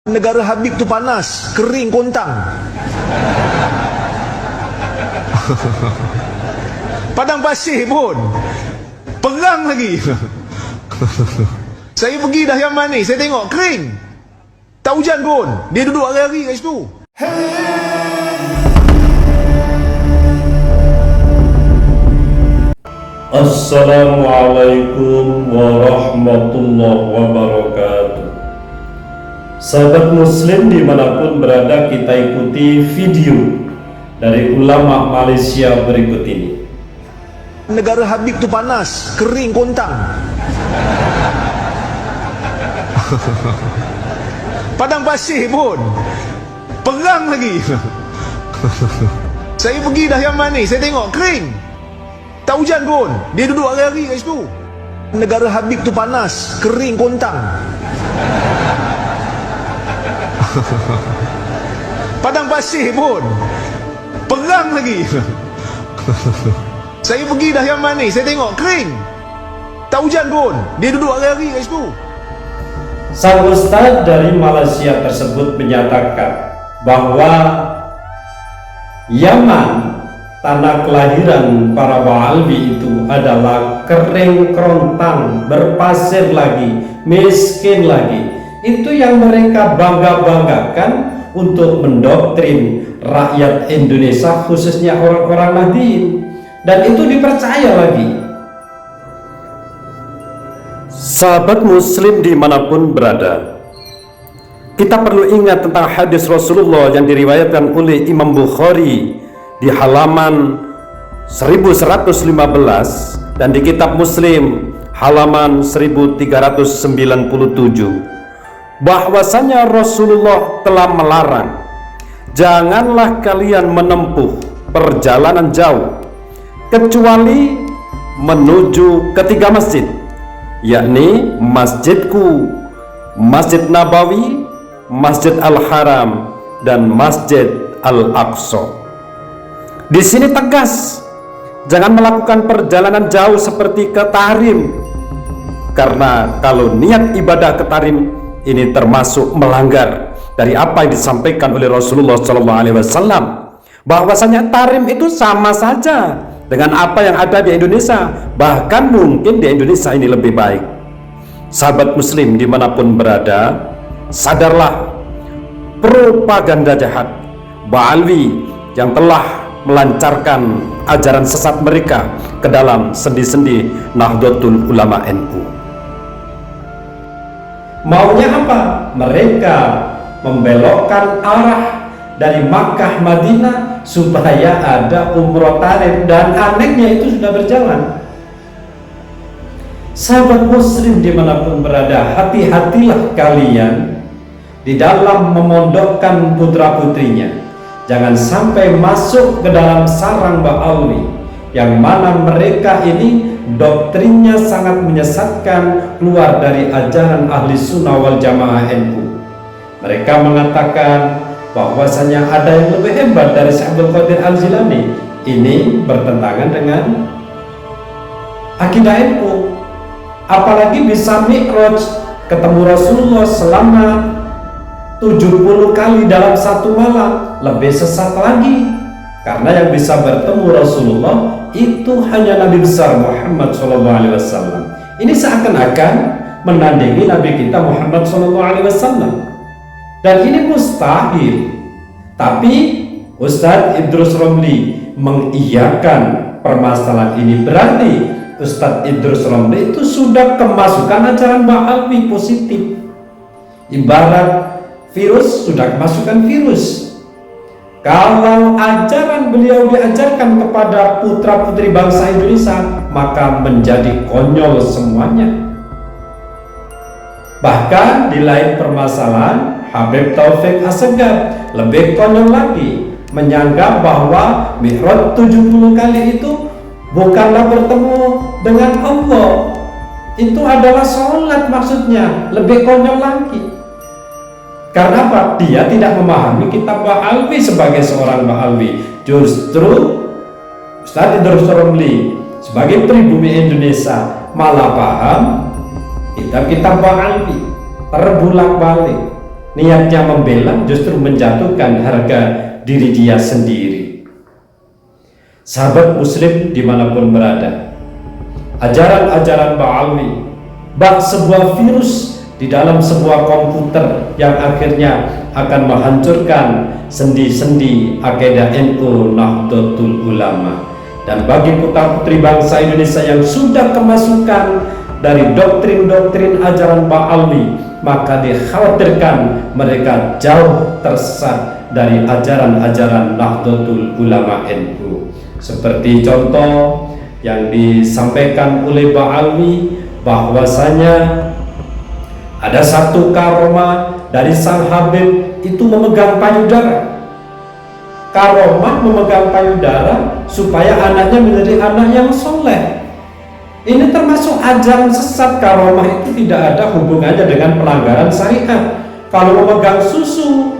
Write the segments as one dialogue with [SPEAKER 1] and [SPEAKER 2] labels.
[SPEAKER 1] Negara Habib tu panas, kering kontang. Padang pasir pun perang lagi. Saya pergi dah Yaman ni, saya tengok kering, tak hujan pun, dia duduk hari-hari kat situ.
[SPEAKER 2] Assalamualaikum warahmatullahi wabarakatuh. Sahabat muslim dimanapun berada, kita ikuti video dari ulama Malaysia berikut ini.
[SPEAKER 1] Negara Habib tu panas, kering kontang. Padang pasir pun perang lagi. Saya pergi dah Yaman ni, saya tengok kering, tak hujan pun, dia duduk hari-hari kat situ. Negara Habib tu panas, kering kontang. Padang pasir pun perang lagi. Saya pergi dah Yaman ni, saya tengok kering, tak hujan pun, dia duduk hari-hari kat situ.
[SPEAKER 2] Sang ustaz dari Malaysia tersebut menyatakan bahwa Yaman, tanah kelahiran para Wa'alwi, itu adalah kering kerontang, berpasir lagi, miskin lagi. Itu yang mereka bangga-banggakan untuk mendoktrin rakyat Indonesia, khususnya orang-orang Nahdien, dan itu dipercaya lagi. Sahabat muslim dimanapun berada, kita perlu ingat tentang hadis Rasulullah yang diriwayatkan oleh Imam Bukhari di halaman 1115 dan di kitab Muslim halaman 1397, bahwasanya Rasulullah telah melarang, janganlah kalian menempuh perjalanan jauh kecuali menuju ketiga masjid, yakni masjidku, Masjid Nabawi, Masjid Al-Haram, dan Masjid Al-Aqsa. Di sini tegas, jangan melakukan perjalanan jauh seperti ke Tahrim, karena kalau niat ibadah ke Tahrim ini termasuk melanggar dari apa yang disampaikan oleh Rasulullah SAW, bahwasanya Tahrim itu sama saja dengan apa yang ada di Indonesia, bahkan mungkin di Indonesia ini lebih baik. Sahabat muslim dimanapun berada, sadarlah propaganda jahat Wa'alwi yang telah melancarkan ajaran sesat mereka ke dalam sendi-sendi Nahdlatul Ulama NU. Maunya apa? Mereka membelokkan arah dari Makkah Madinah supaya ada umroh tarif, dan anehnya itu sudah berjalan. Sahabat muslim dimanapun berada, hati-hatilah kalian di dalam memondokkan putra-putrinya. Jangan sampai masuk ke dalam sarang Wa'alwi, yang mana mereka ini doktrinnya sangat menyesatkan, keluar dari ajaran ahli sunnah wal jamaah NU. Mereka mengatakan bahwasanya ada yang lebih hebat dari Syekh Abdul Qadir Al-Jilani. Ini bertentangan dengan akidah NU. Apalagi bisa mi'raj, ketemu Rasulullah selama 70 kali dalam satu malam, lebih sesat lagi. Karena yang bisa bertemu Rasulullah itu hanya Nabi besar Muhammad SAW. Ini seakan-akan menandingi Nabi kita Muhammad SAW, dan ini mustahil. Tapi Ustadz Idrus Romli mengiyakan permasalahan ini. Berarti Ustadz Idrus Romli itu sudah kemasukan ajaran Wa'alwi positif. Ibarat virus sudah kemasukan virus. Kalau ajaran beliau diajarkan kepada putra-putri bangsa Indonesia, maka menjadi konyol semuanya. Bahkan di lain permasalahan, Habib Taufik Assegaf lebih konyol lagi, menyanggap bahwa mi'raj 70 kali itu bukanlah bertemu dengan Allah, itu adalah sholat maksudnya. Lebih konyol lagi. Karena apa? Dia tidak memahami kitab Wa'alwi sebagai seorang Wa'alwi. Justru Ustadz Idrus Romli sebagai pribumi Indonesia malah paham kitab-kitab Wa'alwi, terbulak-balik. niatnya membela justru menjatuhkan harga diri dia sendiri. Sahabat muslim dimanapun berada, ajaran-ajaran Ba'alwi bak sebuah virus di dalam sebuah komputer yang akhirnya akan menghancurkan sendi-sendi akidah NU Nahdlatul Ulama. Dan bagi putra-putri bangsa Indonesia yang sudah kemasukan dari doktrin-doktrin ajaran Ba'alwi, maka dikhawatirkan mereka jauh tersesat dari ajaran-ajaran Nahdlatul Ulama NU. Seperti contoh yang disampaikan oleh Ba'alwi, bahwasanya ada satu karomah dari sang Habib itu memegang payudara. Karomah memegang payudara supaya anaknya menjadi anak yang soleh. Ini termasuk ajaran sesat. Karomah itu tidak ada hubungannya dengan pelanggaran syariat. Kalau memegang susu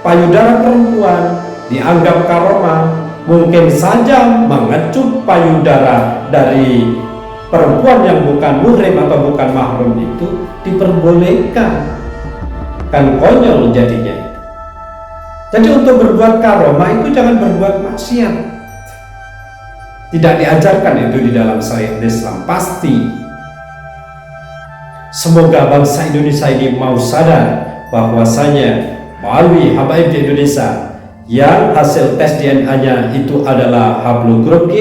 [SPEAKER 2] payudara perempuan dianggap karomah, mungkin saja mengecup payudara dari perempuan yang bukan muhrim atau bukan mahrum itu diperbolehkan. Kan konyol jadinya. Jadi untuk berbuat karomah itu jangan berbuat maksiat. Tidak diajarkan itu di dalam syariat Islam, pasti. Semoga bangsa Indonesia ini mau sadar bahwasanya Ba'alwi habaib di Indonesia yang hasil tes DNA-nya itu adalah haplogrup G,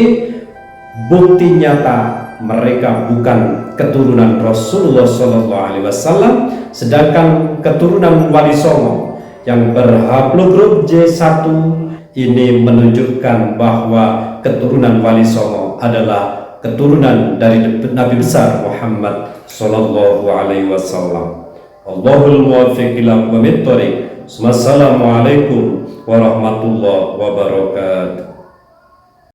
[SPEAKER 2] bukti nyata mereka bukan keturunan Rasulullah SAW, sedangkan keturunan Wali Songo yang berhaplogrup J1 ini menunjukkan bahwa keturunan Wali Songo adalah keturunan dari Nabi besar Muhammad sallallahu alaihi wasallam. Allahul muwaffiq ila aqwamit thoriq. Wassalamualaikum warahmatullahi wabarakatuh.